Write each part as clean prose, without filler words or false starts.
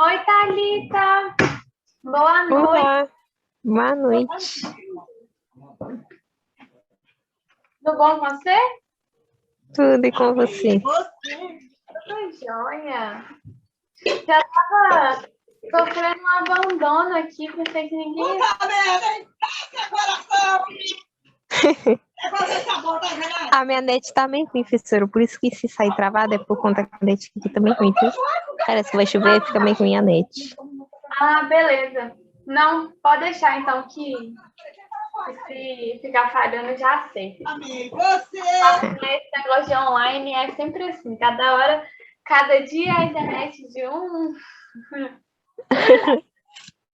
Oi, Thalita. Boa noite. Olá, boa noite. Tudo bom com você? Tudo e com você? Tudo jóia. Já estava sofrendo um abandono aqui, pensei que ninguém ia... A minha net tá meio ruim, professora, por isso que se sair travada é por conta que a net aqui tá meio ruim, viu? Parece que vai chover e fica meio ruim a net. Ah, beleza. Não, pode deixar então que se ficar falhando eu já sei. Esse negócio de online é sempre assim, cada hora, cada dia a internet de um.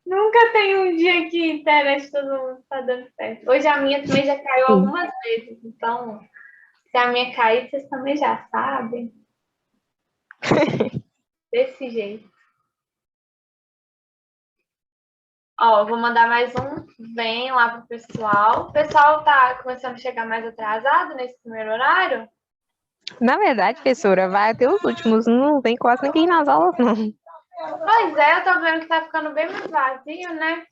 Nunca tem um dia que a internet todo mundo está dando certo. Hoje a minha também já caiu Sim. algumas vezes, então se a minha cair, vocês também já sabem. Desse jeito. Ó, vou mandar mais um. Vem lá pro pessoal. O pessoal tá começando a chegar mais atrasado nesse primeiro horário? Na verdade, professora, vai até os últimos, não vem quase ninguém nas aulas, não. Pois é, eu tô vendo que tá ficando bem mais vazio, né?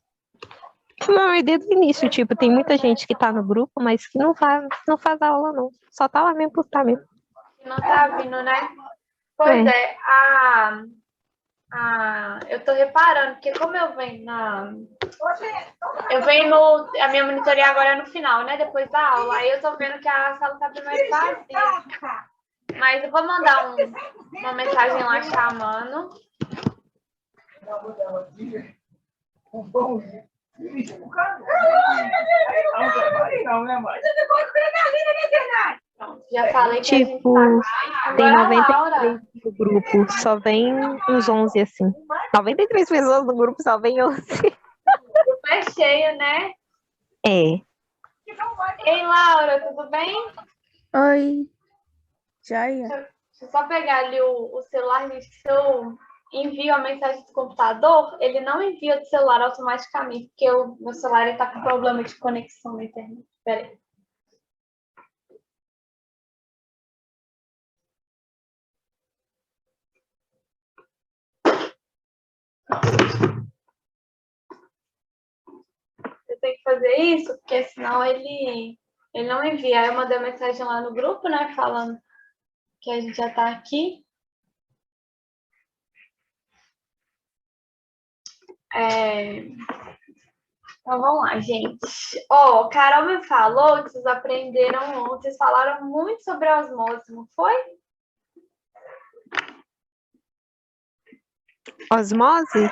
Não, é desde o início, tipo, tem muita gente que tá no grupo, mas que não faz aula, não. Só tá lá mesmo por estar mesmo. Não tá vindo, né? Pois é, eu tô reparando, porque como eu venho a minha monitoria agora é no final, né? Depois da aula. Aí eu tô vendo que a sala tá bem mais vazia. Mas eu vou mandar uma mensagem lá chamando. Pronto, já falei que a gente Tipo, tá... tem Agora a 93 Laura. no grupo, só vem uns 11 assim. 93 pessoas no grupo, só vem 11. O grupo é cheio, né? É. Ei, Laura, tudo bem? Oi, joia. Deixa eu só pegar ali o celular, gente, que se eu envio a mensagem do computador, ele não envia do celular automaticamente, porque o meu celular está com problema de conexão na internet. Espera aí. Eu tenho que fazer isso, porque senão ele não envia. Aí eu mandei mensagem lá no grupo, né, falando que a gente já está aqui. Então vamos lá, gente. Ó, Carol me falou que vocês aprenderam, vocês falaram muito sobre a osmose, não foi? Osmose?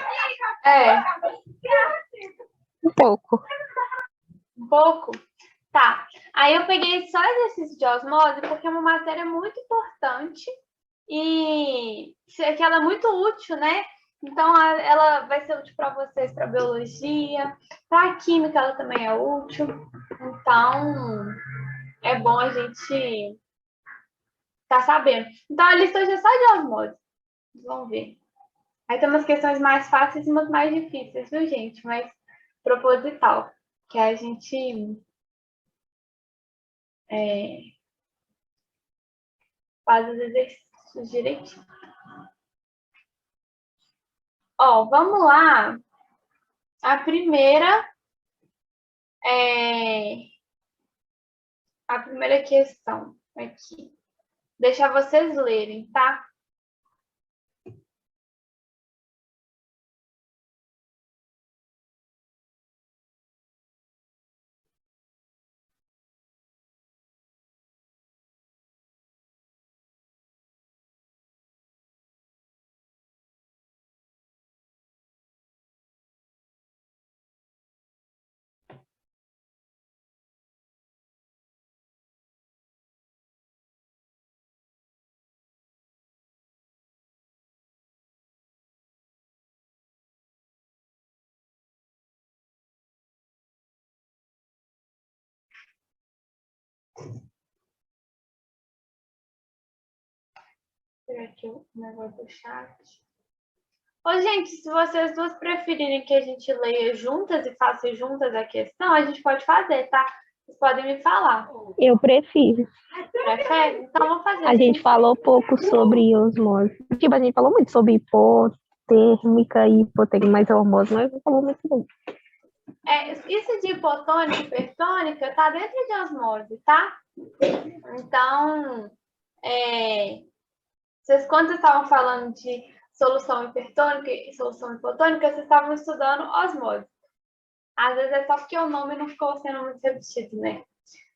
É, Um pouco. um pouco. Tá. Aí eu peguei só exercício de osmose porque é uma matéria muito importante e que ela é muito útil, né? Então ela vai ser útil para vocês para biologia, para química ela também é útil. Então é bom a gente estar sabendo. Então a lista hoje é só de osmose. Vamos ver. Aí tem umas questões mais fáceis e umas mais difíceis, viu, gente? Mas proposital, que a gente faz os exercícios direitinho. Ó, vamos lá. A primeira a primeira questão aqui. Deixa vocês lerem, tá? Vou pegar aqui o negócio do chat. Ô, gente, se vocês duas preferirem que a gente leia juntas e faça juntas a questão, a gente pode fazer, tá? Vocês podem me falar. Eu prefiro. Prefere? Então, vamos fazer A assim. gente falou pouco sobre osmose. Tipo, a gente falou muito sobre hipótese, hipotérmica e hipotérmica, mas a hormose não é falou muito bem. Isso de hipotônica e hipertônica está dentro de osmose, tá? Então, vocês quando vocês estavam falando de solução hipertônica e solução hipotônica, vocês estavam estudando osmose. Às vezes é só porque o nome não ficou sendo muito repetido, né?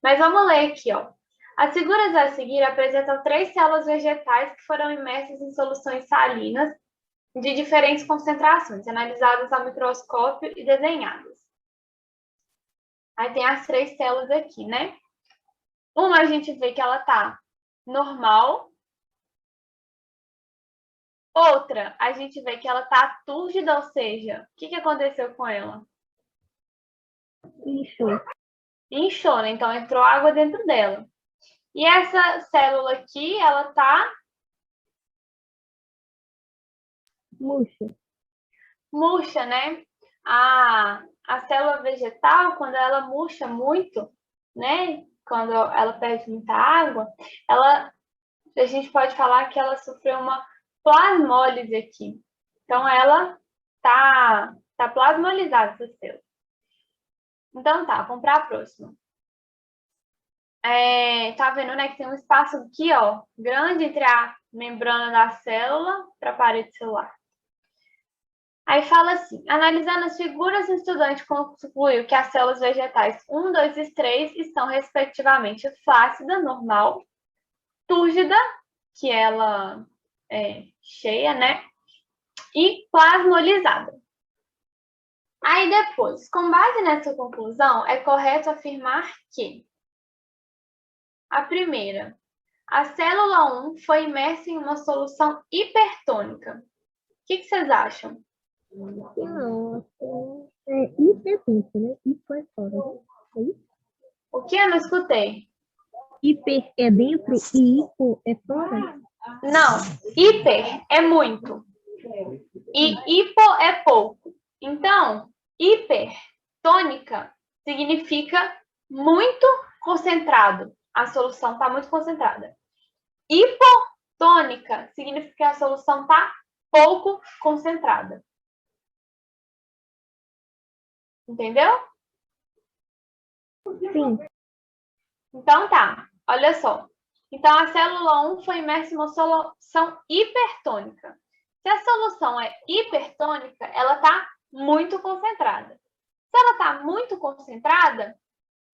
Mas vamos ler aqui, ó. As figuras a seguir apresentam 3 células vegetais que foram imersas em soluções salinas de diferentes concentrações, analisadas ao microscópio e desenhadas. Aí tem as 3 células aqui, né? Uma a gente vê que ela tá normal. Outra, a gente vê que ela tá túrgida, ou seja, o que aconteceu com ela? Inchou, né? Então entrou água dentro dela. E essa célula aqui, ela tá murcha, né? A célula vegetal, quando ela murcha muito, né? Quando ela perde muita água, a gente pode falar que ela sofreu uma plasmólise aqui. Então, ela tá plasmolizada, essa célula. Então, tá, vamos para a próxima. Tá vendo, né, que tem um espaço aqui, ó, grande entre a membrana da célula para a parede celular. Aí fala assim, analisando as figuras, o estudante concluiu que as células vegetais 1, 2 e 3 estão respectivamente flácida, normal, túrgida, que ela é cheia, né, e plasmolizada. Aí depois, com base nessa conclusão, é correto afirmar que a primeira, a célula 1 foi imersa em uma solução hipertônica. O que vocês acham? Não, é hipertônica, né? Hipo é fora. É isso? O que eu não escutei? Hiper é dentro e hipo é fora? Não, hiper é muito e hipo é pouco. Então, hipertônica significa muito concentrado. A solução está muito concentrada. Hipotônica significa que a solução está pouco concentrada. Entendeu? Sim. Então tá, olha só. Então a célula 1 foi imersa em uma solução hipertônica. Se a solução é hipertônica, ela está muito concentrada. Se ela está muito concentrada,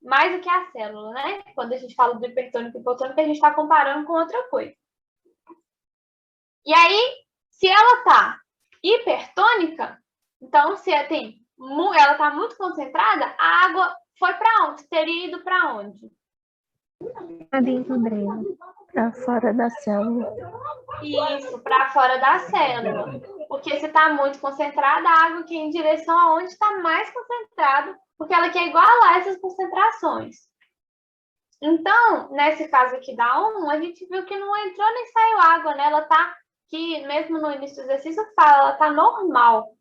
mais do que a célula, né? Quando a gente fala do hipertônico e hipotônico, a gente está comparando com outra coisa. E aí, se ela está hipertônica, então se ela está muito concentrada, a água foi para onde? Teria ido para onde? Dentro dela. Para fora da célula. Isso, para fora da célula. Porque se está muito concentrada, a água quer ir em direção aonde está mais concentrado, porque ela quer igualar essas concentrações. Então, nesse caso aqui da 1, a gente viu que não entrou nem saiu água, né? Ela está, que mesmo no início do exercício fala, ela está normal.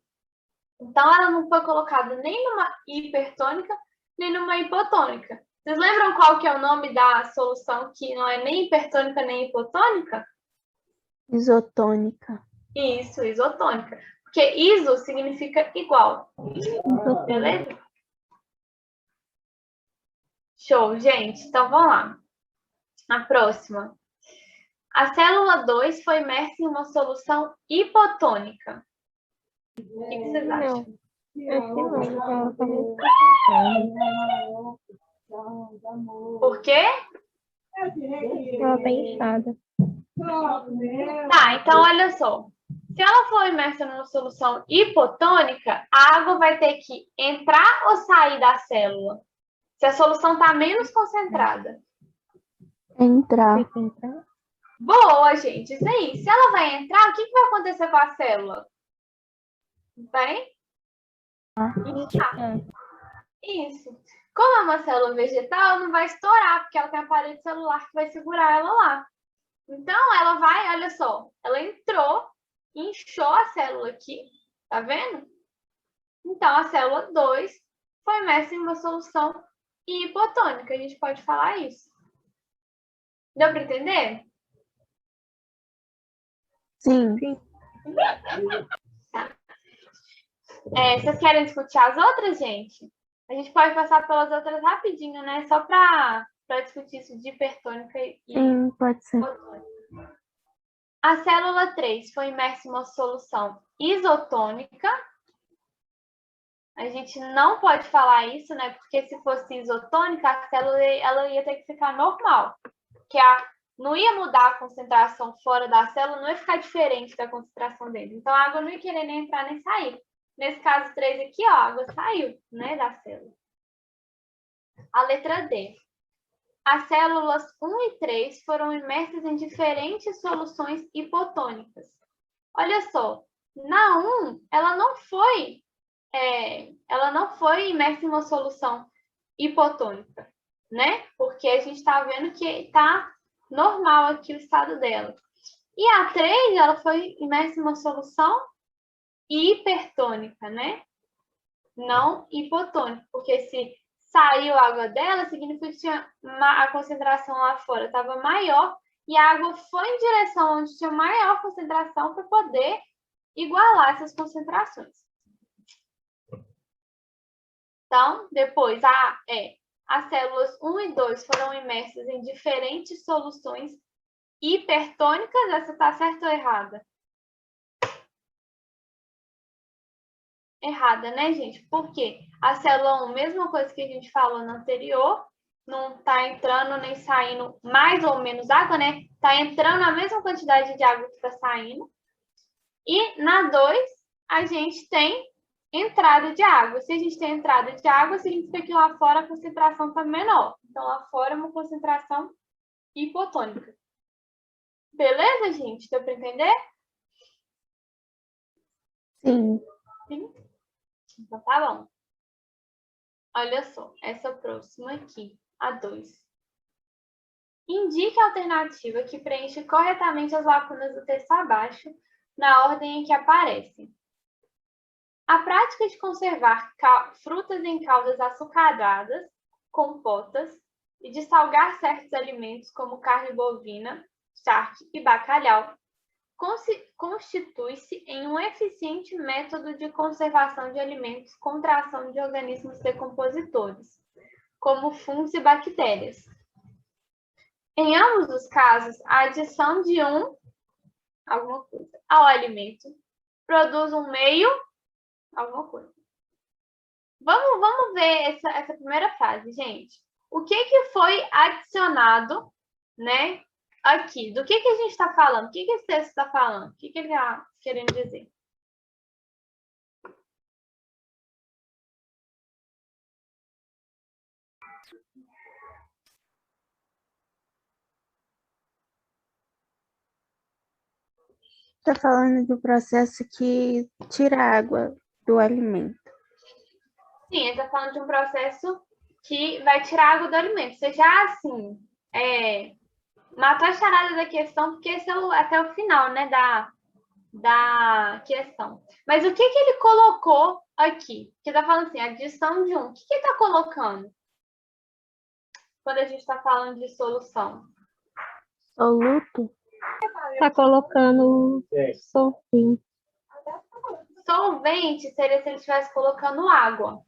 Então, ela não foi colocada nem numa hipertônica, nem numa hipotônica. Vocês lembram qual que é o nome da solução que não é nem hipertônica nem hipotônica? Isotônica. Isso, isotônica. Porque iso significa igual. Beleza? Show, gente. Então, vamos lá. A próxima. A célula 2 foi imersa em uma solução hipotônica. O que vocês acham? Acho que não. Ela tá muito concentrada. Por quê? Ela tá inchada. Tá, então olha só. Se ela for imersa numa solução hipotônica, a água vai ter que entrar ou sair da célula? Se a solução está menos concentrada. Entrar. Tem que entrar. Boa, gente. Isso aí. Se ela vai entrar, o que vai acontecer com a célula? Vai inchar. Isso. Como é uma célula vegetal, não vai estourar, porque ela tem a parede celular que vai segurar ela lá. Então, ela vai, olha só, ela entrou, inchou a célula aqui, tá vendo? Então, a célula 2 foi imersa em uma solução hipotônica, a gente pode falar isso. Deu para entender? Sim. Vocês querem discutir as outras, gente? A gente pode passar pelas outras rapidinho, né? Só para discutir isso de hipertônica e Sim, pode ser. isotônica. A célula 3 foi imersa em uma solução isotônica. A gente não pode falar isso, né? Porque se fosse isotônica, a célula ela ia ter que ficar normal. Porque não ia mudar a concentração fora da célula, não ia ficar diferente da concentração dentro. Então, a água não ia querer nem entrar nem sair. Nesse caso 3 aqui, ó, a água saiu, né, da célula. A letra D. As células 1 e 3 foram imersas em diferentes soluções hipotônicas. Olha só, na 1, ela não foi imersa em uma solução hipotônica, né? Porque a gente está vendo que está normal aqui o estado dela. E a 3, ela foi imersa em uma solução hipertônica, né? Não hipotônica, porque se saiu a água dela, significa que a concentração lá fora estava maior e a água foi em direção onde tinha maior concentração para poder igualar essas concentrações. Então, depois, as células 1 e 2 foram imersas em diferentes soluções hipertônicas. Essa está certa ou errada? Errada, né, gente? Por quê? A célula 1, mesma coisa que a gente falou no anterior, não está entrando nem saindo mais ou menos água, né? Está entrando a mesma quantidade de água que está saindo. E na 2, a gente tem entrada de água. Se a gente tem entrada de água, significa que lá fora a concentração está menor. Então, lá fora é uma concentração hipotônica. Beleza, gente? Deu para entender? Sim. Sim? Então, tá bom. Olha só, essa próxima aqui, a 2. Indique a alternativa que preenche corretamente as lacunas do texto abaixo, na ordem em que aparecem. A prática de conservar frutas em caldas açucaradas, compotas, e de salgar certos alimentos como carne bovina, charque e bacalhau, constitui-se em um eficiente método de conservação de alimentos contra a ação de organismos decompositores, como fungos e bactérias. Em ambos os casos, a adição de alguma coisa ao alimento produz um meio alguma coisa. Vamos ver essa primeira frase, gente. O que foi adicionado, né, aqui? Do que a gente está falando? O que esse texto está falando? O que ele está querendo dizer? Está falando do processo que tira a água do alimento. Sim, ele está falando de um processo que vai tirar a água do alimento. Você já, assim, matou a charada da questão, porque esse é até o final, né, da questão. Mas o que ele colocou aqui? Que está falando assim, adição de o que ele está colocando? Quando a gente está falando de solução. Soluto? Tá colocando solvente. Solvente seria se ele estivesse colocando água.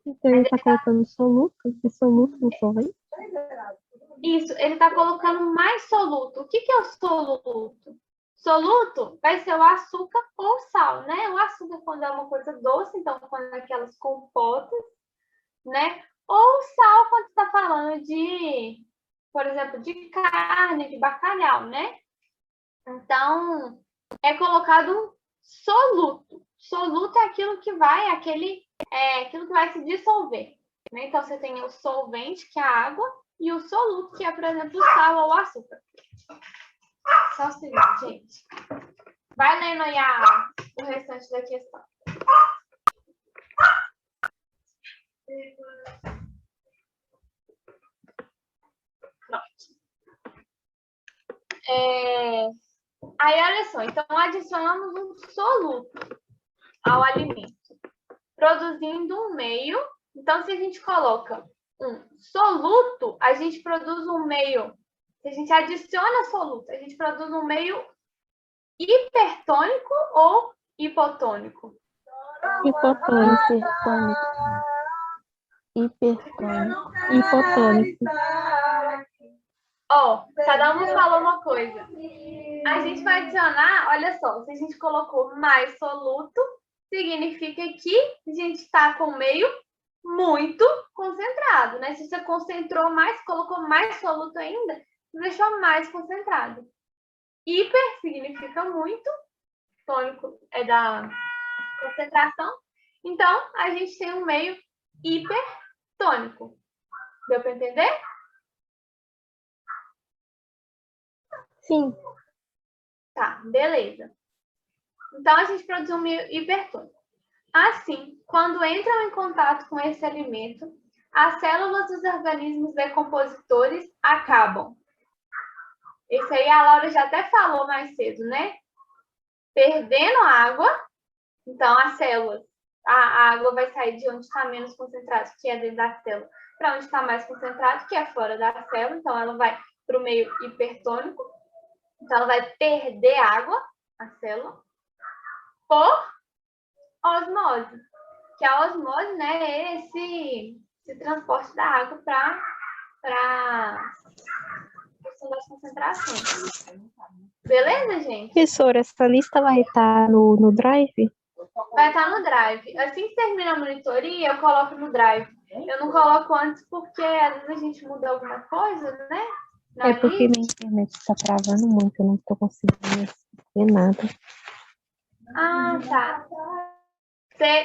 Então ele tá colocando soluto? É soluto no solvente? Isso, ele está colocando mais soluto. O que é o soluto? Soluto vai ser o açúcar ou sal, né? O açúcar quando é uma coisa doce, então quando é aquelas compotas, né? Ou o sal quando está falando de, por exemplo, de carne, de bacalhau, né? Então, é colocado um soluto. Soluto é aquilo que vai, aquilo que vai se dissolver, né? Então, você tem o solvente, que é a água, e o soluto, que é, por exemplo, o sal ou o açúcar. Só o seguinte, gente. Vai lendo aí o restante da questão. Aí, olha só. Então, adicionamos um soluto ao alimento, produzindo um meio. Então, se a gente coloca um soluto, a gente produz um meio. Se a gente adiciona soluto, a gente produz um meio hipertônico ou hipotônico? Hipotônico. hipertônico, hipertônico. Hipotônico. Ó, cada um falou uma coisa. A gente vai adicionar, olha só, se a gente colocou mais soluto, significa que a gente está com o meio muito concentrado, né? Se você concentrou mais, colocou mais soluto ainda, você deixou mais concentrado. Hiper significa muito, tônico é da concentração. Então, a gente tem um meio hipertônico. Deu para entender? Sim. Tá, beleza. Então, a gente produz um meio hipertônico. Assim, quando entram em contato com esse alimento, as células dos organismos decompositores acabam. Esse aí a Laura já até falou mais cedo, né? Perdendo água, então as células, a água vai sair de onde está menos concentrado, que é dentro da célula, para onde está mais concentrado, que é fora da célula. Então, ela vai para o meio hipertônico. Então, ela vai perder água, a célula, por osmose. Que a osmose, né, é esse transporte da água para a questão das concentrações. Beleza, gente? Professora, essa lista vai estar no Drive? Vai estar no Drive. Assim que termina a monitoria, eu coloco no Drive. Eu não coloco antes porque às vezes a gente muda alguma coisa, né? É porque minha internet está travando muito, eu não estou conseguindo ver nada. Ah, tá.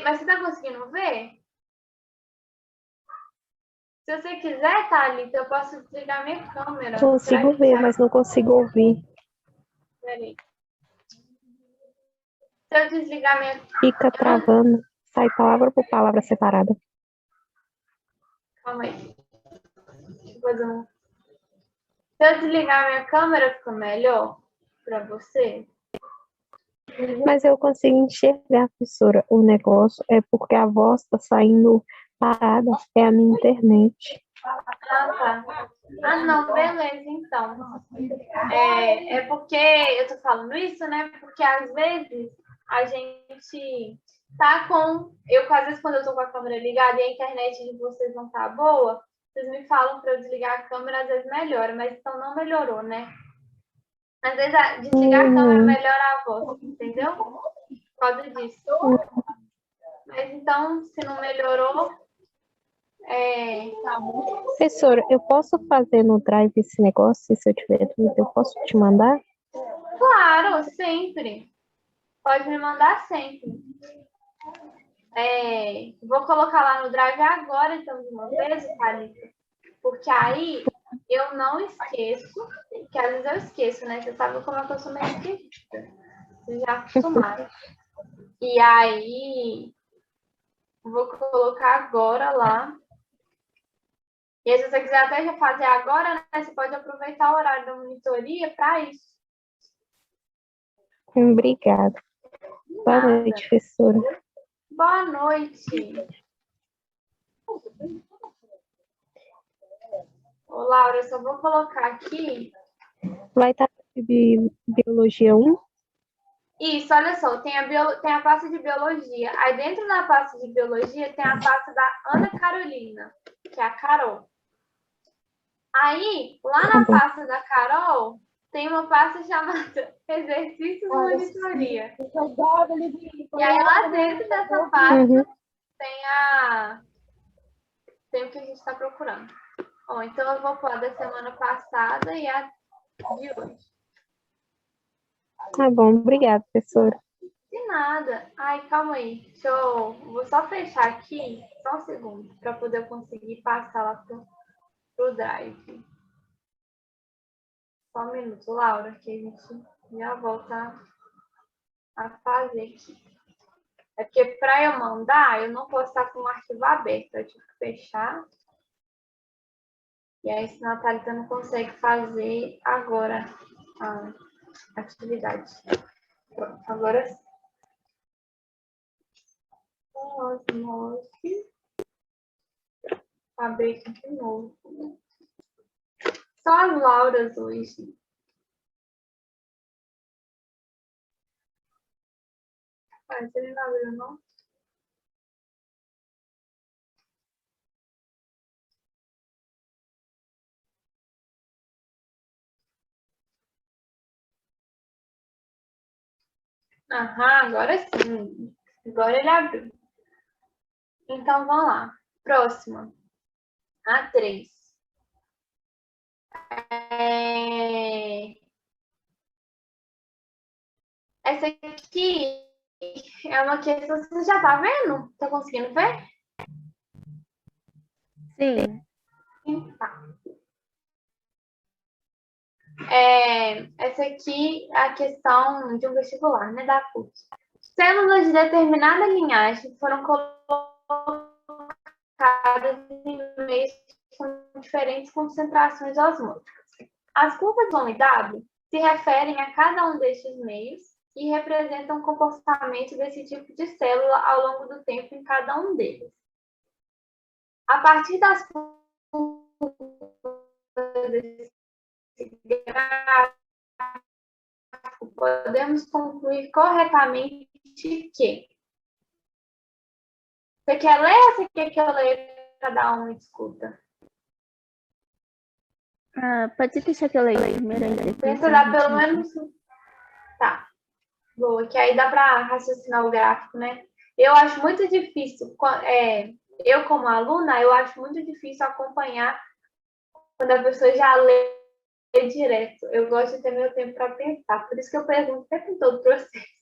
Mas você está conseguindo ver? Se você quiser, Thalita, eu posso desligar minha câmera. Consigo ver, mas não consigo ouvir. Peraí. Se eu desligar minha... Fica travando, sai palavra por palavra separada. Calma aí. Deixa eu fazer um... Se eu desligar minha câmera, fica melhor para você? Mas eu consigo enxergar, professora. O negócio é porque a voz está saindo parada. É a minha internet. Ah, tá. Ah, não, beleza, então. É porque eu tô falando isso, né? Porque às vezes a gente tá com... às vezes, quando eu tô com a câmera ligada e a internet de vocês não tá boa, vocês me falam para eu desligar a câmera, às vezes melhora, mas então não melhorou, né? Às vezes, desligar a câmera melhora a voz, entendeu? Por causa disso. Mas então, se não melhorou, Professora, eu posso fazer no Drive esse negócio? Se eu tiver dúvida, eu posso te mandar? Claro, sempre. Pode me mandar sempre. Vou colocar lá no Drive agora, então, de uma vez, Thalita. Porque aí eu não esqueço, que às vezes eu esqueço, né? Você sabe como é que eu sou meio esquecida. Vocês já acostumaram. E aí, vou colocar agora lá. E aí, se você quiser até já fazer agora, né? Você pode aproveitar o horário da monitoria para isso. Obrigada. Boa noite, professora. Boa noite. Ô, Laura, eu só vou colocar aqui. Vai estar de Biologia 1? Isso, olha só, tem a pasta de Biologia. Aí dentro da pasta de Biologia tem a pasta da Ana Carolina, que é a Carol. Aí, lá na pasta da Carol, tem uma pasta chamada Exercícios de Monitoria. E aí lá dentro dessa pasta tem o que a gente está procurando. Bom, então eu vou pôr a da semana passada e a de hoje. Tá bom, obrigada, professora. De nada. Ai, calma aí. Vou só fechar aqui, só um segundo, para poder conseguir passar lá pro Drive. Só um minuto, Laura, que a gente já volta a fazer aqui. É porque para eu mandar, eu não posso estar com o arquivo aberto. Eu tive que fechar. E aí, senão a Thalita não consegue fazer agora a atividade. Pronto, agora sim. Osmose. Abrir aqui de novo. Só as Lauras hoje. Mas ele não abriu, não? Aham, agora sim. Agora ele abriu. Então, vamos lá. Próxima. A 3. Essa aqui é uma questão. Você já tá vendo? Tá conseguindo ver? Sim. Tá. Essa aqui é a questão de um vestibular, né, da PUC. Células de determinada linhagem foram colocadas em meios com diferentes concentrações osmóticas. As curvas OM e W se referem a cada um destes meios e representam o comportamento desse tipo de célula ao longo do tempo em cada um deles. A partir das podemos concluir corretamente que... Você quer ler ou você quer que eu leia cada um e discuta? Pode deixar que eu leia primeiro aí. Tenta dar pelo menos... Tá. Boa, que aí dá para raciocinar o gráfico, né? Eu acho muito difícil, eu como aluna, eu acho muito difícil acompanhar quando a pessoa já lê direto. Eu gosto de ter meu tempo para pensar, por isso que eu pergunto o tempo todo para vocês.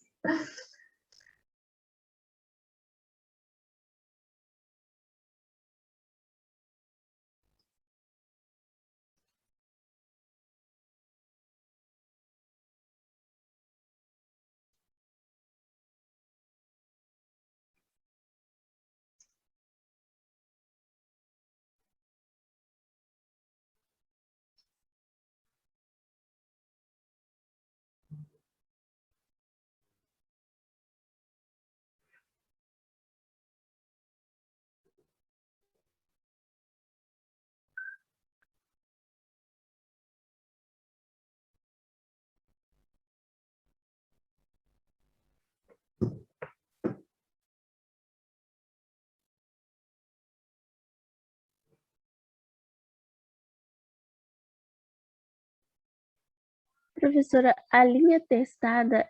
Professora, a linha testada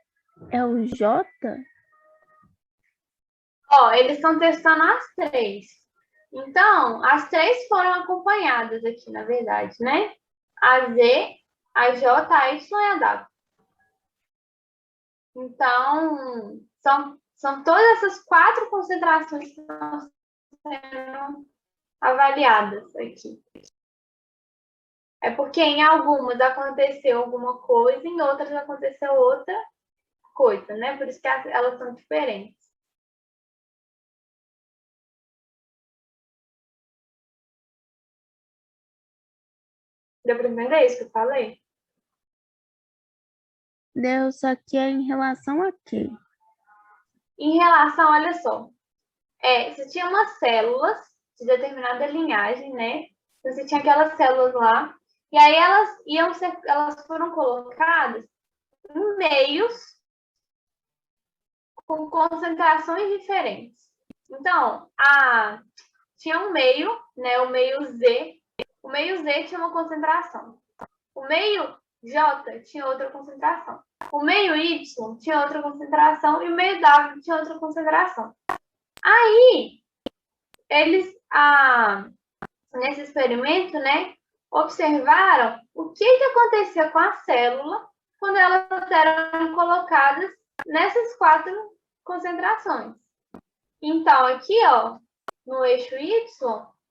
é o J? Ó, eles estão testando as 3. Então, as 3 foram acompanhadas aqui, na verdade, né? A Z, a J, a Y e a W. Então, são todas essas 4 concentrações que estão sendo avaliadas aqui. É porque em algumas aconteceu alguma coisa, em outras aconteceu outra coisa, né? Por isso que elas são diferentes. Deu para entender isso que eu falei? Deu, só que é em relação a quê? Em relação, olha só, você tinha umas células de determinada linhagem, né? Você tinha aquelas células lá, e aí elas foram colocadas em meios com concentrações diferentes. Então, tinha um meio, né? O meio Z. O meio Z tinha uma concentração. O meio J tinha outra concentração. O meio Y tinha outra concentração e o meio W tinha outra concentração. Aí, eles, nesse experimento, né, observaram o que acontecia com a célula quando elas eram colocadas nessas 4 concentrações. Então, aqui, ó, no eixo Y,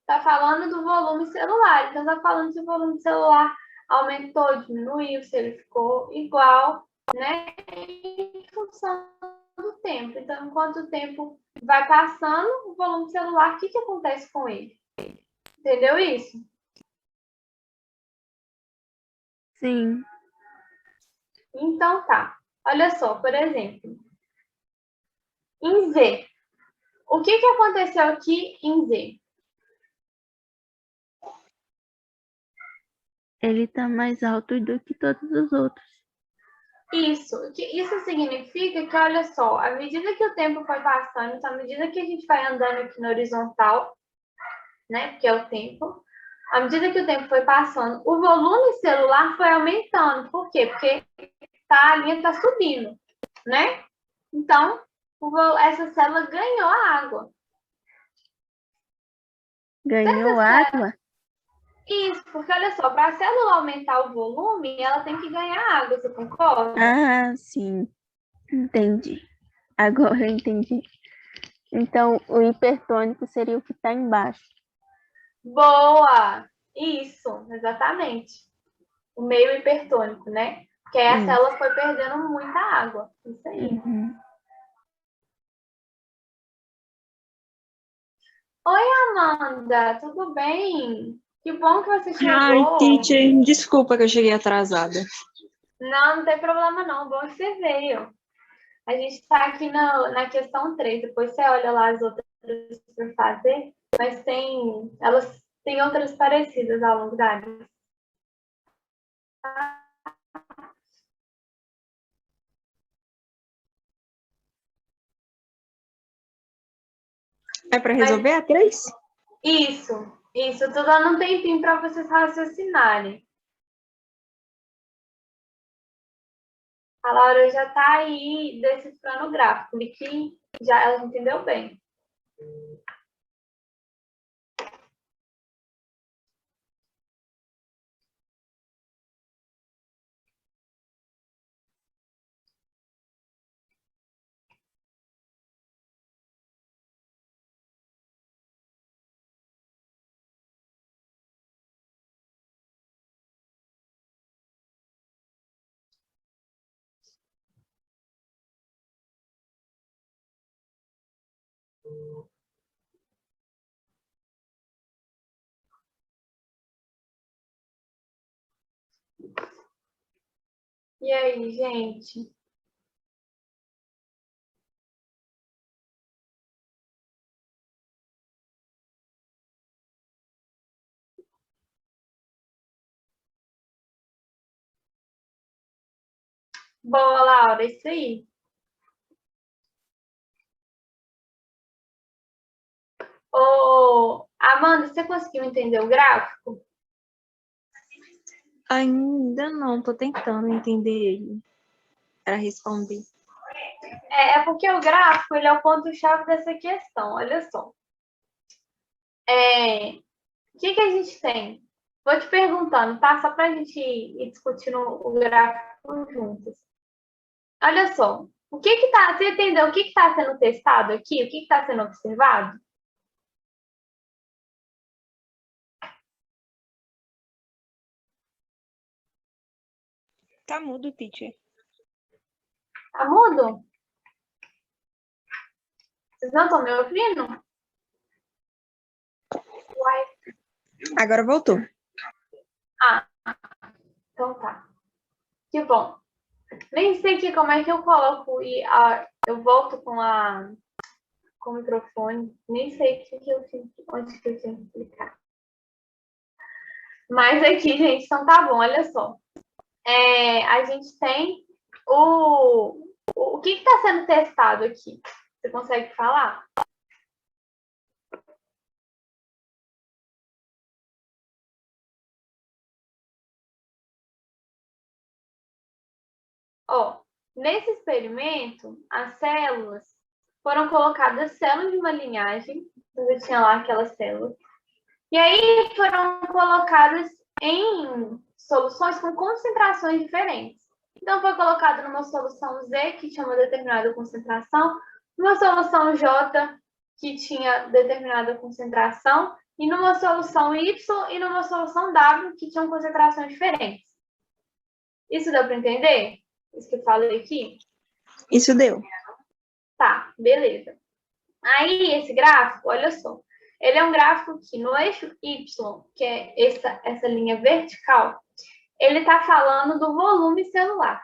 está falando do volume celular. Então, está falando se o volume celular aumentou, diminuiu, se ele ficou igual, né? Em função do tempo. Então, enquanto o tempo vai passando, o volume celular, o que acontece com ele? Entendeu isso? Sim. Então, tá. Olha só, por exemplo, em Z. O que aconteceu aqui em Z? Ele está mais alto do que todos os outros. Isso significa que, olha só, à medida que o tempo foi passando, então, à medida que a gente vai andando aqui na horizontal, né, porque é o tempo, à medida que o tempo foi passando, o volume celular foi aumentando. Por quê? Porque a linha está subindo, né? Então, essa célula ganhou a água. Ganhou água? Isso, porque olha só, para a célula aumentar o volume, ela tem que ganhar água, você concorda? Ah, sim. Entendi. Agora eu entendi. Então, o hipertônico seria o que está embaixo. Boa! Isso, exatamente. O meio hipertônico, né? Porque aí a Isso. célula foi perdendo muita água. Isso aí. Uhum. Oi, Amanda, tudo bem? Que bom que você Ai, chegou. teacher, desculpa que eu cheguei atrasada. Não, não tem problema não, bom que você veio. A gente está aqui na questão 3. Depois você olha lá as outras para fazer, mas elas têm outras parecidas ao longo da área. É para resolver a 3? Isso, tô dando um tempinho para vocês raciocinarem. A Laura já está aí decifrando o gráfico, e que já ela entendeu bem. E aí, gente? Boa, Laura, isso aí. Ô, Amanda, você conseguiu entender o gráfico? Ainda não, tô tentando entender ele para responder. É porque o gráfico ele é o ponto-chave dessa questão. Olha só. O que a gente tem? Vou te perguntando, tá? Só para a gente ir discutindo o gráfico juntos. Olha só. O que que tá? Você entendeu o que está sendo testado aqui? O que está sendo observado? Tá mudo, teacher. Tá mudo? Vocês não estão me ouvindo? Uai. Agora voltou. Ah, então tá. Que bom. Nem sei aqui como é que eu coloco e eu volto com o microfone. Nem sei onde que eu tinha que clicar. Mas aqui, gente, então tá bom, olha só. A gente tem o que está sendo testado aqui? Você consegue falar? Ó, nesse experimento, as células foram colocadas células de uma linhagem, você tinha lá aquelas células, e aí foram colocadas em soluções com concentrações diferentes. Então, foi colocado numa solução Z, que tinha uma determinada concentração, numa solução J, que tinha determinada concentração, e numa solução Y e numa solução W, que tinham concentrações diferentes. Isso deu para entender? Isso que eu falei aqui? Isso deu. Tá, beleza. Aí, esse gráfico, olha só, ele é um gráfico que no eixo Y, que é essa linha vertical, ele está falando do volume celular.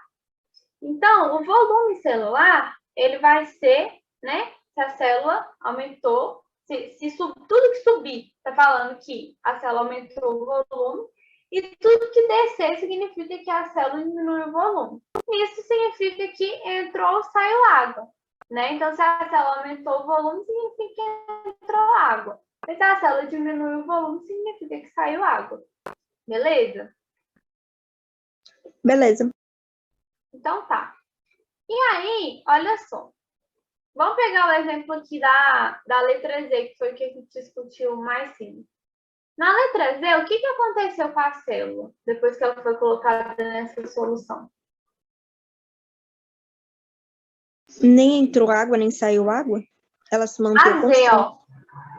Então, o volume celular, ele vai ser, né, se a célula aumentou, tudo que subir, está falando que a célula aumentou o volume, e tudo que descer significa que a célula diminuiu o volume. Isso significa que entrou ou saiu água, né? Então, se a célula aumentou o volume, significa que entrou água. Mas se a célula diminuiu o volume, significa que saiu água. Beleza? Beleza. Então, tá. E aí, olha só. Vamos pegar o exemplo aqui da letra Z, que foi o que a gente discutiu mais cedo. Na letra Z, o que aconteceu com a célula depois que ela foi colocada nessa solução? Nem entrou água, nem saiu água? Ela se manteve A Z, constante. ó.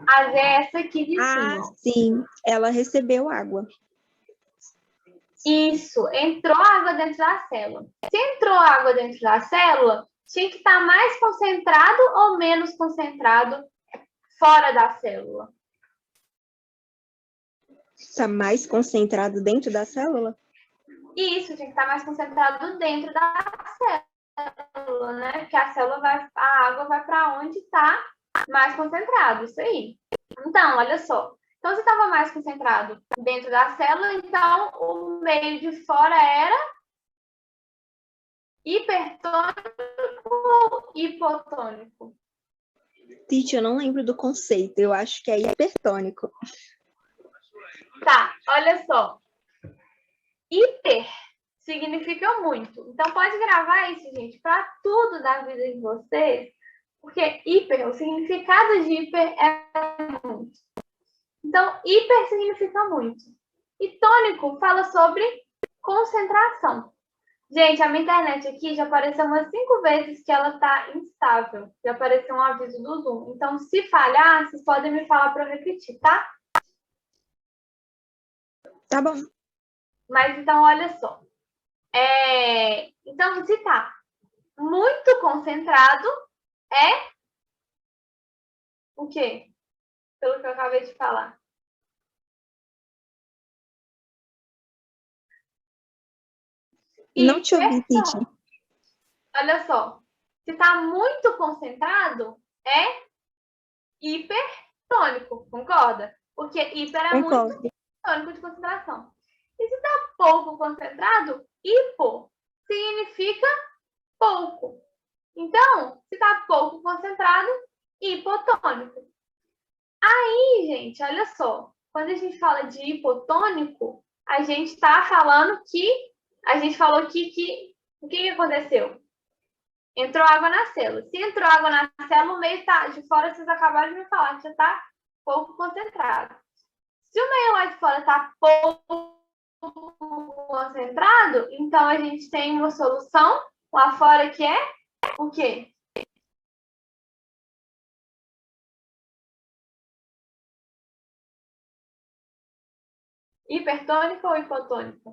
A Z é essa aqui de Ah, cima. sim. Ela recebeu água. Isso, entrou água dentro da célula. Se entrou água dentro da célula, tinha que estar mais concentrado ou menos concentrado fora da célula? Está mais concentrado dentro da célula? Isso, tinha que estar mais concentrado dentro da célula, né? Porque a célula a água vai para onde está mais concentrado, isso aí. Então, olha só. Então, se estava mais concentrado dentro da célula, então o meio de fora era hipertônico ou hipotônico? Titi, eu não lembro do conceito. Eu acho que é hipertônico. Tá, olha só. Hiper significa muito. Então, pode gravar isso, gente, para tudo da vida de vocês, porque hiper, o significado de hiper é muito. Então, hiper significa muito. E tônico fala sobre concentração. Gente, a minha internet aqui já apareceu umas 5 vezes que ela está instável. Já apareceu um aviso do Zoom. Então, se falhar, vocês podem me falar para eu repetir, tá? Tá bom. Mas então, olha só. Então, se tá muito concentrado, é o quê? Pelo que eu acabei de falar. Não te ouvi, Titi. Olha só. Se tá muito concentrado, é hipertônico, concorda? Porque hiper é Concordo. muito tônico de concentração. E se tá pouco concentrado, hipo significa pouco. Então, se tá pouco concentrado, hipotônico. Aí, gente, olha só. Quando a gente fala de hipotônico, a gente está falando que a gente falou que o que aconteceu? Entrou água na célula. Se entrou água na célula, o meio tá de fora, vocês acabaram de me falar que já está pouco concentrado. Se o meio lá de fora está pouco concentrado, então a gente tem uma solução lá fora que é o quê? Hipertônico ou hipotônico?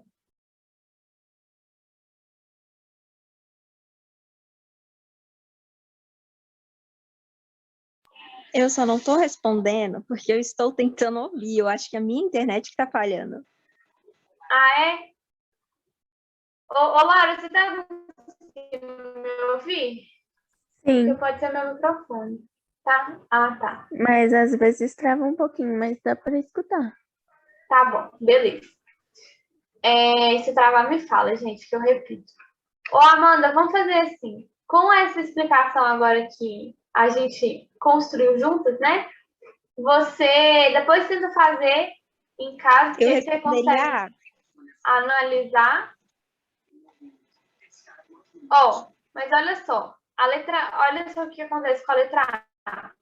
Eu só não estou respondendo porque eu estou tentando ouvir. Eu acho que a minha internet que está falhando. Ah, é? Ô, Laura, você está conseguindo me ouvir? Sim, Porque pode ser meu microfone, tá? Ah, tá. mas às vezes trava um pouquinho, mas dá para escutar. Tá bom, beleza. Se travar, me fala, gente, que eu repito. Ô, Amanda, vamos fazer assim. Com essa explicação agora que a gente construiu juntas, né? Você depois tenta fazer em casa, Eu porque você responderia consegue analisar. Ó, mas olha só. Olha só o que acontece com a letra A.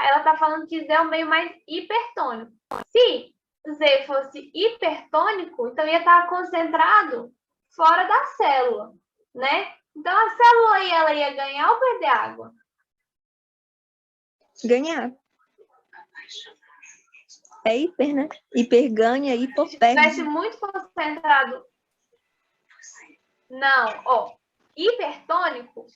Ela tá falando que Z é o meio mais hipertônico. Se Z fosse hipertônico, então ia estar concentrado fora da célula, né? Então a célula aí, ela ia ganhar ou perder água? ganhar. É hiper, né? Hiper ganha, hipo Se perde. tivesse muito concentrado. Não, ó. Hipertônico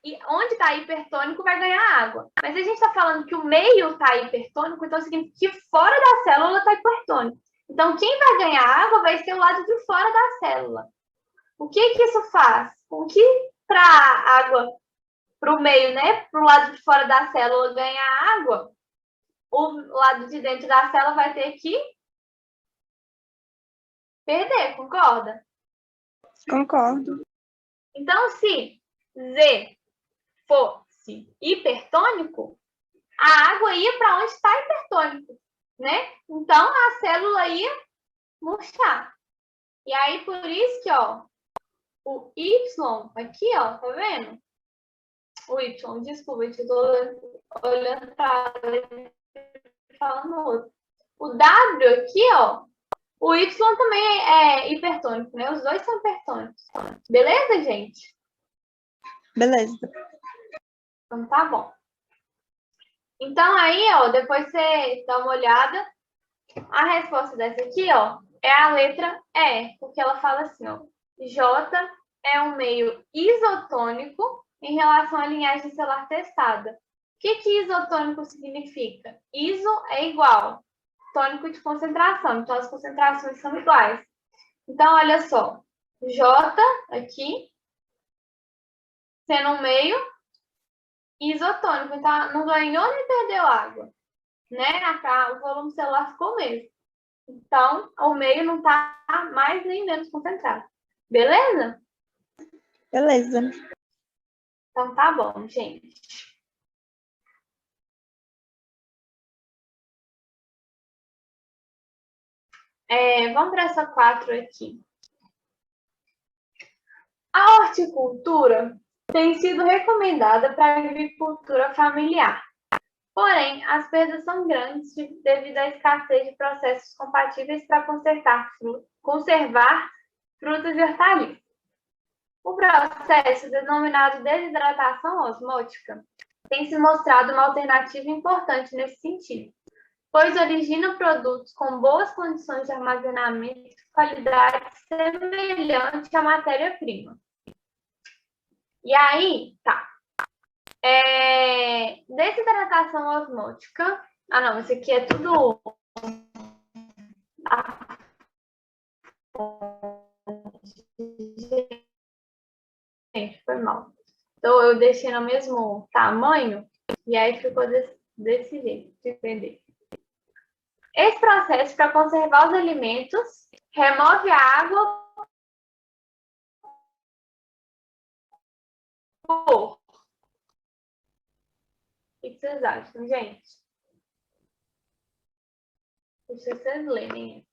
e onde está hipertônico vai ganhar água. Mas a gente está falando que o meio está hipertônico, então significa que fora da célula está hipertônico. Então, quem vai ganhar água vai ser o lado de fora da célula. O que isso faz? Com que para a água, para o meio, né? Para o lado de fora da célula ganhar água, o lado de dentro da célula vai ter que perder, concorda? Concordo. Então, se Z fosse hipertônico, a água ia para onde está hipertônico, né? Então, a célula ia murchar. E aí, por isso que, ó, o Y aqui, ó, tá vendo? O Y, desculpa, eu estou olhando para falando outro. O W aqui, ó, o Y também é hipertônico, né? Os dois são hipertônicos. Beleza, gente? Beleza. Então tá bom. Então aí, ó, depois você dá uma olhada. A resposta dessa aqui, ó, é a letra E, porque ela fala assim, ó, J é um meio isotônico em relação à linhagem celular testada. O que isotônico significa? Iso é igual, tônico de concentração, então as concentrações são iguais. Então, olha só, J aqui, sendo um meio isotônico, então não ganhou nem perdeu água, né? O volume celular ficou o mesmo. Então, o meio não está mais nem menos concentrado. Beleza? Beleza. Então tá bom, gente. Vamos para essa 4 aqui. A horticultura tem sido recomendada para a agricultura familiar. Porém, as perdas são grandes devido à escassez de processos compatíveis para conservar frutas e hortaliças. O processo, denominado desidratação osmótica, tem se mostrado uma alternativa importante nesse sentido, pois origina produtos com boas condições de armazenamento e qualidade semelhante à matéria-prima. E aí, tá. Desidratação osmótica. Ah, não, isso aqui é tudo. Gente, foi mal. Então, eu deixei no mesmo tamanho e aí ficou desse jeito, de entender. Esse processo, para conservar os alimentos, remove a água por. O que vocês acham, gente? Deixa vocês lerem.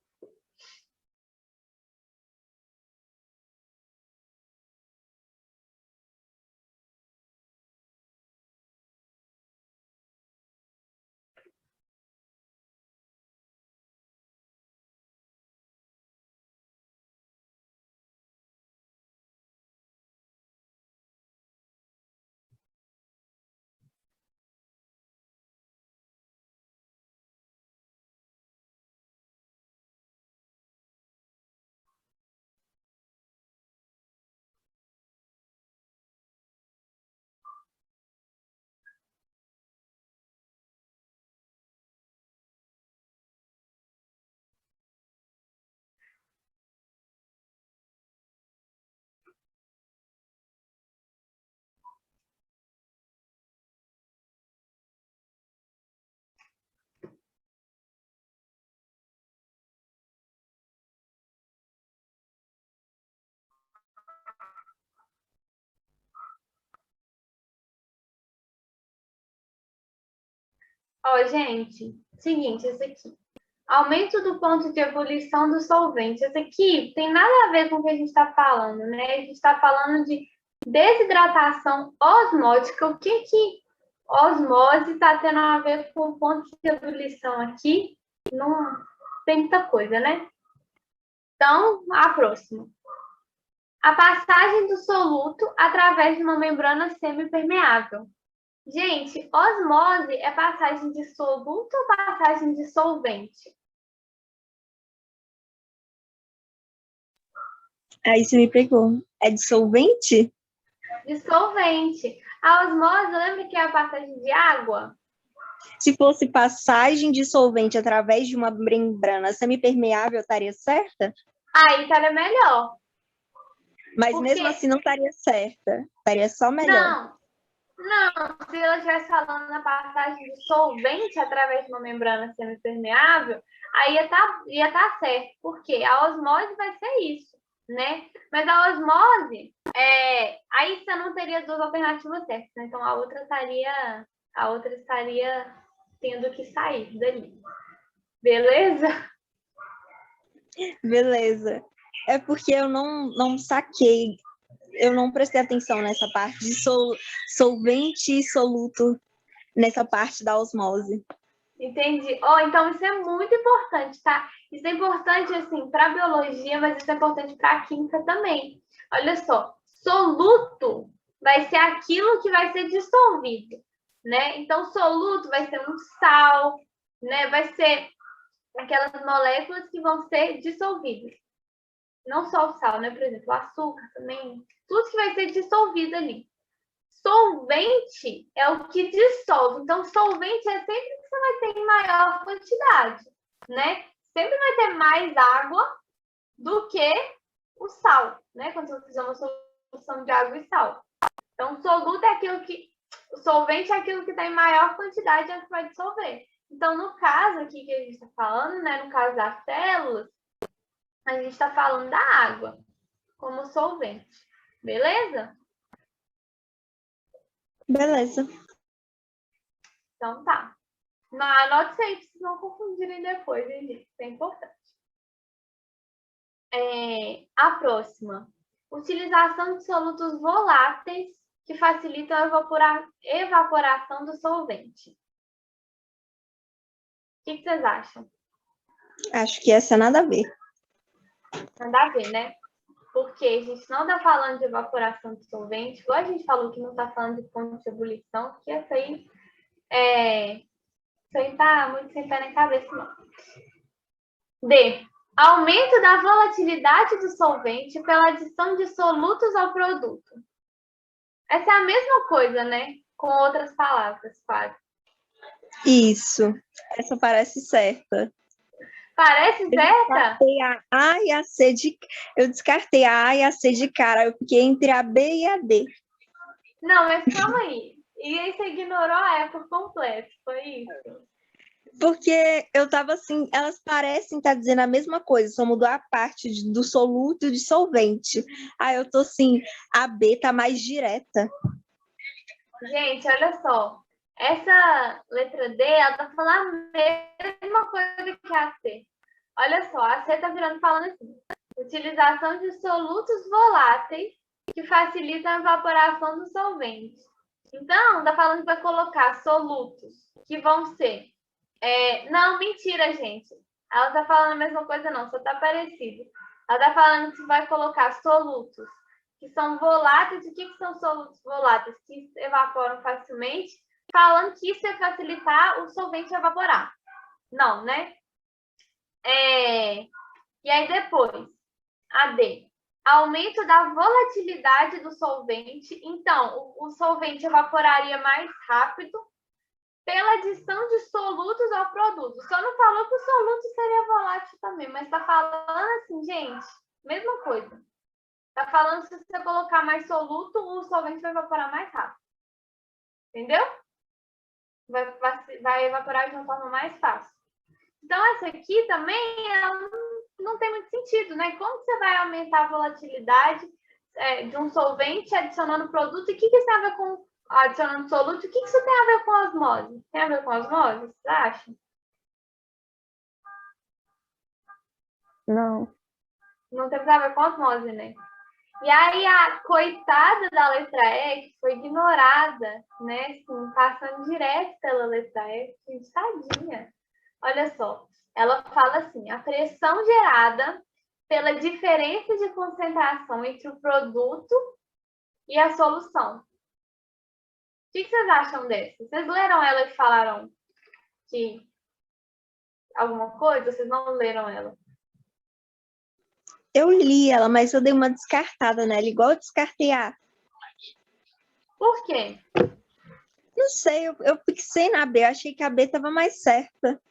Ó, gente, seguinte, esse aqui. Aumento do ponto de ebulição do solvente. Esse aqui tem nada a ver com o que a gente está falando, né? A gente está falando de desidratação osmótica. O que osmose está tendo a ver com o ponto de ebulição aqui? Não tem muita coisa, né? Então, a próxima. A passagem do soluto através de uma membrana semipermeável. Gente, osmose é passagem de soluto ou passagem de solvente? Aí você me pegou. É dissolvente? Dissolvente. A osmose, lembra que é a passagem de água? Se fosse passagem de solvente através de uma membrana semipermeável, estaria certa? Aí estaria melhor. Mas mesmo assim não estaria certa. Estaria só melhor. Não, se ela estivesse falando na passagem de solvente através de uma membrana semipermeável, aí ia tá certo, porque a osmose vai ser isso, né? Mas a osmose, aí você não teria duas alternativas certas, né? Então a outra estaria tendo que sair dali. Beleza? Beleza. É porque eu não saquei eu não prestei atenção nessa parte de solvente e soluto, nessa parte da osmose. Entendi. Então isso é muito importante, tá? Isso é importante, assim, para a biologia, mas isso é importante para a química também. Olha só, soluto vai ser aquilo que vai ser dissolvido, né? Então, soluto vai ser um sal, né? Vai ser aquelas moléculas que vão ser dissolvidas. Não só o sal, né? Por exemplo, o açúcar também. Tudo que vai ser dissolvido ali. Solvente é o que dissolve. Então, solvente é sempre que você vai ter em maior quantidade, né? Sempre vai ter mais água do que o sal, né? Quando você fizer uma solução de água e sal. Então, soluto é aquilo que... O solvente é aquilo que está em maior quantidade é o que vai dissolver. Então, no caso aqui que a gente está falando, né? No caso das células, a gente está falando da água como solvente. Beleza? Beleza. Então tá. Não, anote isso aí para vocês não confundirem depois, hein, gente? Isso é importante. A próxima. Utilização de solutos voláteis que facilitam a evaporação do solvente. O que vocês acham? Acho que essa nada a ver. Nada a ver, né? Porque a gente não está falando de evaporação de solvente, igual a gente falou que não está falando de ponto de ebulição, porque isso aí tá muito sem pé nem cabeça, não. D. Aumento da volatilidade do solvente pela adição de solutos ao produto. Essa é a mesma coisa, né? Com outras palavras, quase. Isso. Essa parece certa. Parece certa? Eu descartei a A e a C de cara. Eu fiquei entre a B e a D. Não, mas calma aí. E aí você ignorou a E por completo, foi isso? Porque eu tava assim, elas parecem estar dizendo a mesma coisa, só mudou a parte do soluto e de solvente. Aí eu tô assim, a B tá mais direta. Gente, olha só. Essa letra D, ela tá falando a mesma coisa que a C. Olha só, a C tá virando falando assim. Utilização de solutos voláteis que facilitam a evaporação do solvente. Então, tá falando que vai colocar solutos que vão ser... Não, mentira, gente. Ela tá falando a mesma coisa não, só tá parecido. Ela tá falando que vai colocar solutos que são voláteis. O que são solutos voláteis? Que evaporam facilmente, falando que isso vai facilitar o solvente a evaporar. Não, né? E aí depois, a D. Aumento da volatilidade do solvente. Então, o solvente evaporaria mais rápido pela adição de solutos ao produto. Só não falou que o soluto seria volátil também, mas tá falando assim, gente, mesma coisa. Tá falando que se você colocar mais soluto, o solvente vai evaporar mais rápido. Entendeu? Vai evaporar de uma forma mais fácil. Então, essa aqui também ela não tem muito sentido, né? Como você vai aumentar a volatilidade de um solvente adicionando produto? E o que isso tem a ver com adicionando soluto? O que isso tem a ver com osmose? Tem a ver com osmose, você acha? Não. Não tem a ver com osmose, né? E aí a coitada da letra E, que foi ignorada, né? Assim, passando direto pela letra E, gente, tadinha. Olha só, ela fala assim, a pressão gerada pela diferença de concentração entre o produto e a solução. O que vocês acham dessa? Vocês leram ela e falaram que alguma coisa? Vocês não leram ela? Eu li ela, mas eu dei uma descartada nela, igual eu descartei a A. Por quê? Não sei, eu fixei na B, eu achei que a B tava mais certa.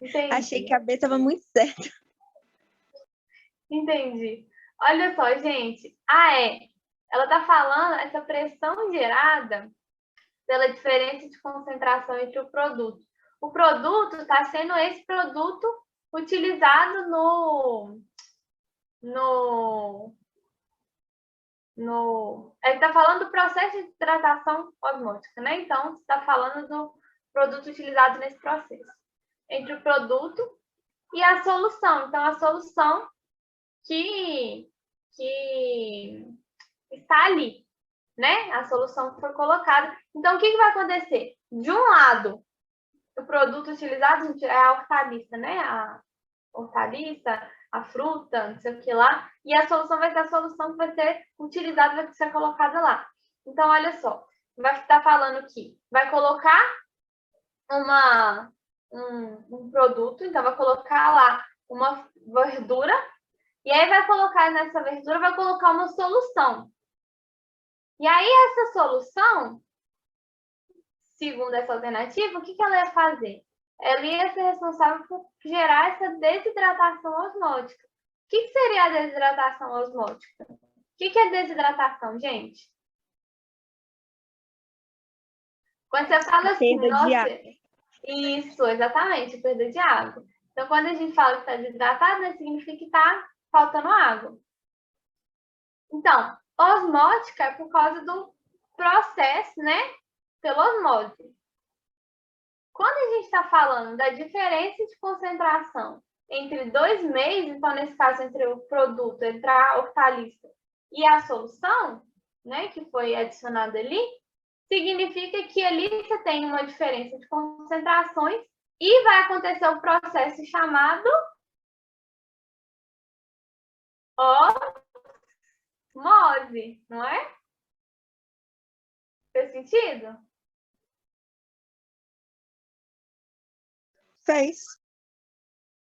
Entendi. Achei que a B tava muito certa. Entendi. Olha só, gente, ela tá falando essa pressão gerada pela diferença de concentração entre o produto. O produto está sendo esse produto utilizado ele está falando do processo de hidratação osmótica, né? Então, está falando do produto utilizado nesse processo. Entre o produto e a solução. Então, a solução que está ali, né? A solução que foi colocada. Então, o que vai acontecer? De um lado, o produto utilizado, gente, é a hortaliça, né? A hortaliça, a fruta, não sei o que lá. E a solução vai ser a solução que vai ser utilizada, vai ser colocada lá. Então, olha só. Vai estar falando que vai colocar um produto, então vai colocar lá uma verdura, e aí vai colocar nessa verdura, vai colocar uma solução. E aí essa solução, segundo essa alternativa, o que ela ia fazer? Ela ia ser responsável por gerar essa desidratação osmótica. O que seria a desidratação osmótica? O que é desidratação, gente? Quando você fala assim, Perda de água. Isso, exatamente, perda de água. Então, quando a gente fala que está desidratado, né, significa que está faltando água. Então, osmótica é por causa do processo, né, pela osmose. Quando a gente está falando da diferença de concentração entre dois meios, então, nesse caso, entre o produto, entre a hortaliça e a solução, né, que foi adicionada ali, significa que ali você tem uma diferença de concentrações e vai acontecer um processo chamado osmose, não é? Fez sentido? Fez.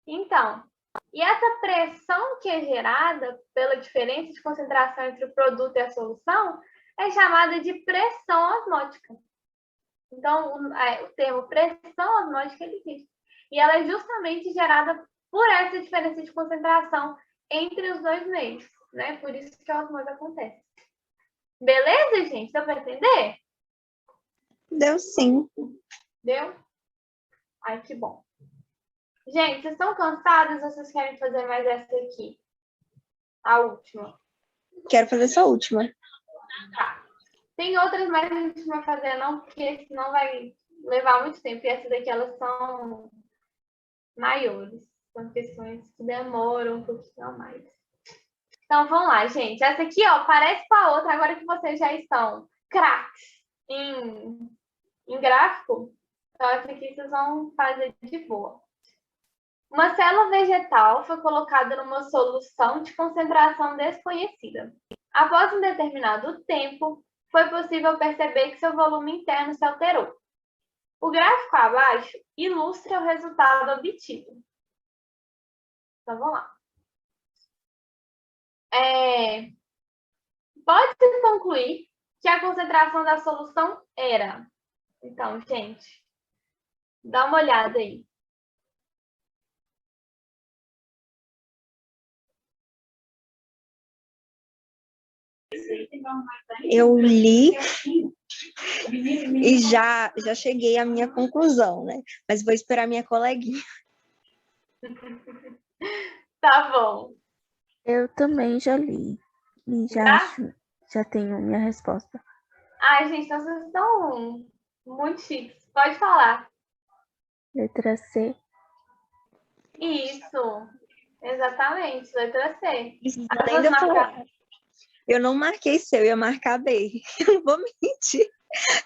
Então, e essa pressão que é gerada pela diferença de concentração entre o produto e a solução é chamada de pressão osmótica. Então, o termo pressão osmótica ele existe. E ela é justamente gerada por essa diferença de concentração entre os dois meios, né? Por isso que a osmose acontece. Beleza, gente? Deu para entender? Deu sim. Deu? Ai, que bom. Gente, vocês estão cansados ou vocês querem fazer mais essa aqui? A última. Quero fazer essa última. Tá. Tem outras, mas a gente não vai fazer não, porque senão vai levar muito tempo. E essas daqui, elas são maiores. São questões que demoram um pouquinho a mais. Então, vamos lá, gente. Essa aqui, ó, parece com a outra. Agora que vocês já estão craques em gráfico, então essa aqui vocês vão fazer de boa. Uma célula vegetal foi colocada numa solução de concentração desconhecida. Após um determinado tempo, foi possível perceber que seu volume interno se alterou. O gráfico abaixo ilustra o resultado obtido. Então, vamos lá. Pode-se concluir que a concentração da solução era... Então, gente, dá uma olhada aí. Eu li e já cheguei à minha conclusão, né? Mas vou esperar minha coleguinha. Tá bom. Eu também já li. E já tenho minha resposta. Ai, gente, então vocês estão muito chiques. Pode falar. Letra C. Isso. Exatamente, letra C. Além de eu falar, eu não marquei C, eu ia marcar B. Eu não vou mentir.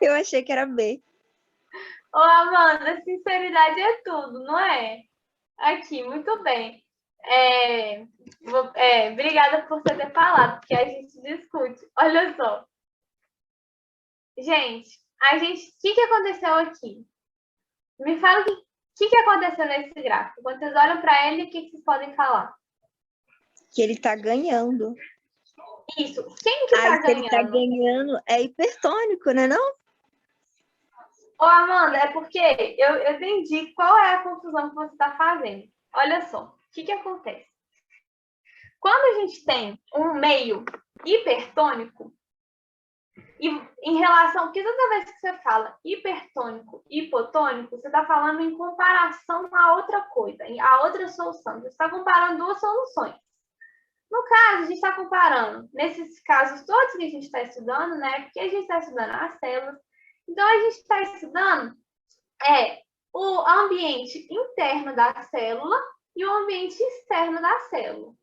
Eu achei que era B. Ô, Amanda, sinceridade é tudo, não é? Aqui, muito bem. Obrigada por você ter falado, porque a gente discute. Olha só. Gente, o que aconteceu aqui? Me fala o que aconteceu nesse gráfico. Quando vocês olham para ele, o que vocês podem falar? Que ele está ganhando. Isso. Quem que está ganhando? Se ele está ganhando é hipertônico, né, não? Ô, Amanda, é porque eu entendi qual é a confusão que você está fazendo. Olha só, o que acontece? Quando a gente tem um meio hipertônico, e em relação, porque toda vez que você fala hipertônico e hipotônico, você está falando em comparação a outra coisa, a outra solução. Você está comparando duas soluções. No caso, a gente está comparando, nesses casos todos que a gente está estudando, né? Porque a gente está estudando as células. Então, a gente está estudando o ambiente interno da célula e o ambiente externo da célula.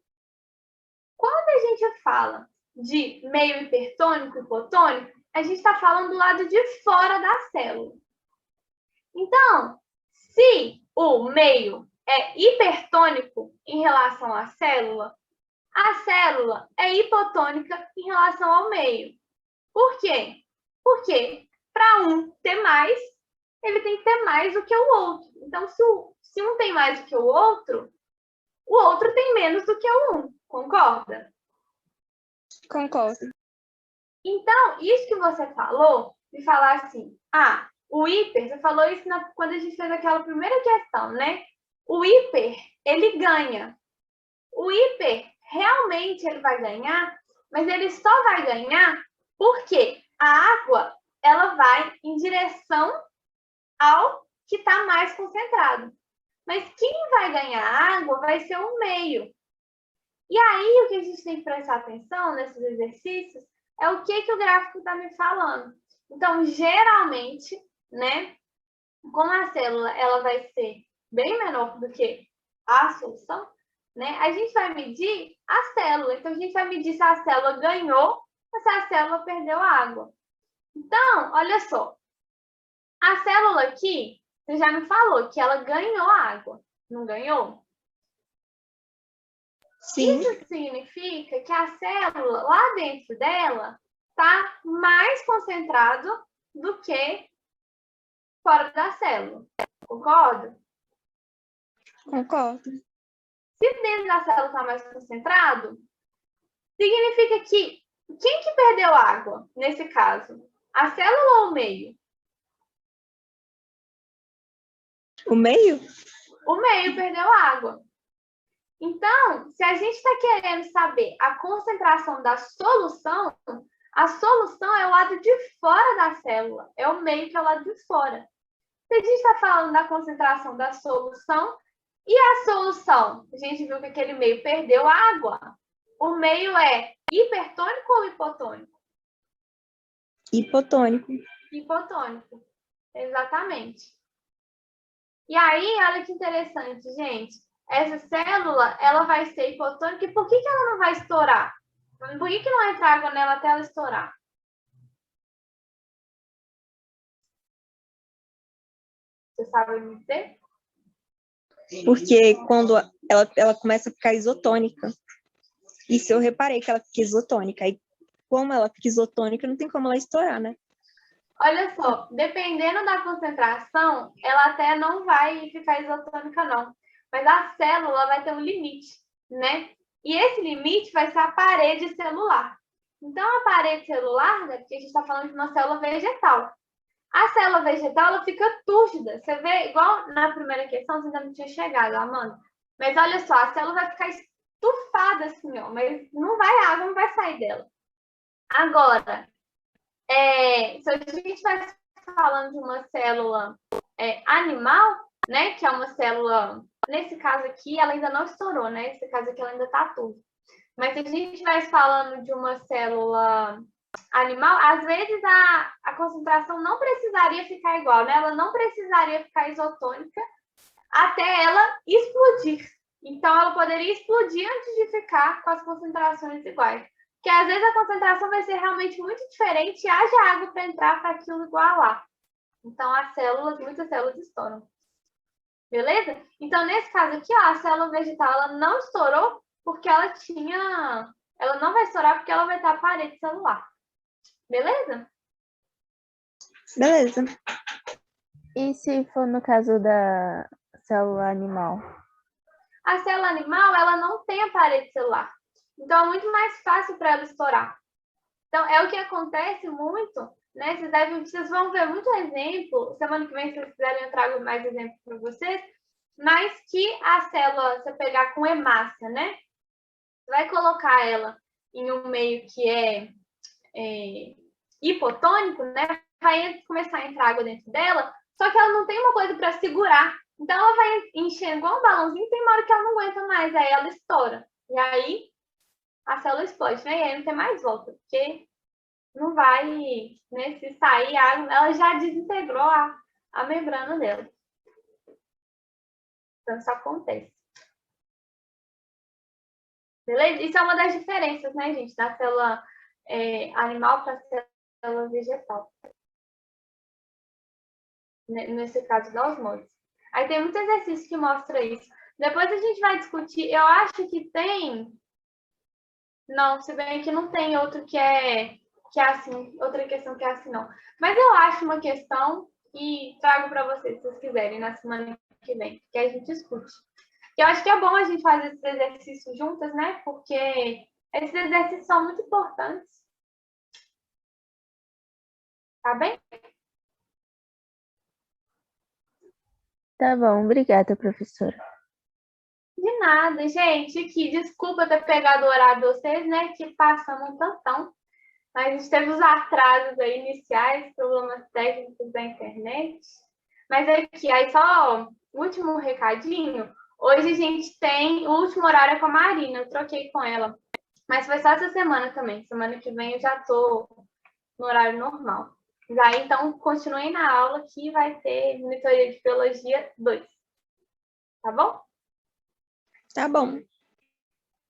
Quando a gente fala de meio hipertônico e hipotônico, a gente está falando do lado de fora da célula. Então, se o meio é hipertônico em relação à célula, a célula é hipotônica em relação ao meio. Por quê? Porque para um ter mais, ele tem que ter mais do que o outro. Então, se um tem mais do que o outro tem menos do que o um. Concorda? Concordo. Então, isso que você falou, de falar assim, o hiper, você falou isso quando a gente fez aquela primeira questão, né? O hiper, ele ganha. O hiper, realmente, ele vai ganhar, mas ele só vai ganhar porque a água, ela vai em direção ao que está mais concentrado. Mas quem vai ganhar água vai ser o meio. E aí, o que a gente tem que prestar atenção nesses exercícios é o que o gráfico está me falando. Então, geralmente, né, como a célula ela vai ser bem menor do que a solução, né, a gente vai medir a célula. Então, a gente vai medir se a célula ganhou ou se a célula perdeu água. Então, olha só. A célula aqui, você já me falou que ela ganhou água, não ganhou? Sim. Isso significa que a célula, lá dentro dela, está mais concentrado do que fora da célula. Concorda? Concordo. Se dentro da célula está mais concentrado, significa que quem que perdeu água, nesse caso? A célula ou o meio? O meio? O meio perdeu água. Então, se a gente está querendo saber a concentração da solução, a solução é o lado de fora da célula, é o meio que é o lado de fora. Se a gente está falando da concentração da solução, e a solução? A gente viu que aquele meio perdeu água. O meio é hipertônico ou hipotônico? Hipotônico. Hipotônico, exatamente. E aí, olha que interessante, gente. Essa célula, ela vai ser hipotônica. E por que ela não vai estourar? Por que não entra água nela até ela estourar? Você sabe me dizer? Porque quando ela começa a ficar isotônica. Isso eu reparei que ela fica isotônica. Aí, como ela fica isotônica, não tem como ela estourar, né? Olha só, dependendo da concentração, ela até não vai ficar isotônica, não. Mas a célula vai ter um limite, né? E esse limite vai ser a parede celular. Então, a parede celular, né, porque a gente está falando de uma célula vegetal. A célula vegetal, ela fica túrgida. Você vê, igual na primeira questão, você ainda não tinha chegado, Amanda. Mas olha só, a célula vai ficar estufada assim, ó. Mas não vai, a água não vai sair dela. Agora, se a gente vai falando de uma célula animal, né, que é uma célula, nesse caso aqui, ela ainda não estourou, né? Nesse caso aqui, ela ainda está tudo. Mas se a gente estivesse falando de uma célula animal, às vezes a concentração não precisaria ficar igual, né? Ela não precisaria ficar isotônica até ela explodir. Então, ela poderia explodir antes de ficar com as concentrações iguais. Porque às vezes a concentração vai ser realmente muito diferente e haja água para entrar para aquilo igualar. Então, muitas células estouram. Beleza? Então, nesse caso aqui, ó, a célula vegetal ela não estourou porque ela não vai estourar porque ela vai estar a parede celular. Beleza? Beleza. E se for no caso da célula animal? A célula animal, ela não tem a parede celular. Então, é muito mais fácil para ela estourar. Então, é o que acontece muito, né? Vocês vão ver muito exemplo. Semana que vem, se vocês quiserem, eu trago mais exemplos para vocês. Mas que a célula, você pegar com hemácia, né? Você vai colocar ela em um meio que é hipotônico, né? Vai começar a entrar água dentro dela, só que ela não tem uma coisa para segurar. Então, ela vai enchendo igual um balãozinho, tem uma hora que ela não aguenta mais, aí ela estoura. E aí, a célula explode, né? E aí não tem mais volta, porque não vai, né? Se sair água, ela já desintegrou a membrana dela. Então, isso acontece. Beleza? Isso é uma das diferenças, né, gente, da célula animal para a célula vegetal. Nesse caso da osmose. Aí tem muitos exercícios que mostram isso. Depois a gente vai discutir. Eu acho que tem. Não, se bem que não tem outro que é assim, outra questão que é assim, não. Mas eu acho uma questão e trago para vocês, se vocês quiserem, na semana que vem, que a gente discute. Eu acho que é bom a gente fazer esses exercícios juntas, né? Porque esses exercícios são muito importantes. Tá bem? Tá bom, obrigada, professora. De nada, gente. Aqui, desculpa ter pegado o horário de vocês, né? Que passamos um tantão. Mas a gente teve os atrasos aí iniciais, problemas técnicos da internet. Mas aqui, aí só o último recadinho. Hoje a gente tem o último horário com a Marina. Eu troquei com ela. Mas foi só essa semana também. Semana que vem eu já tô no horário normal. Já então, continuem na aula que vai ter monitoria de biologia 2. Tá bom? Tá bom.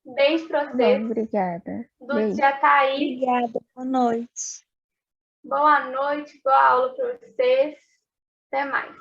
Beijo para Tá vocês. bom, obrigada. Dudu Beijo. já tá aí. Obrigada. Boa noite. Boa noite, boa aula para vocês. Até mais.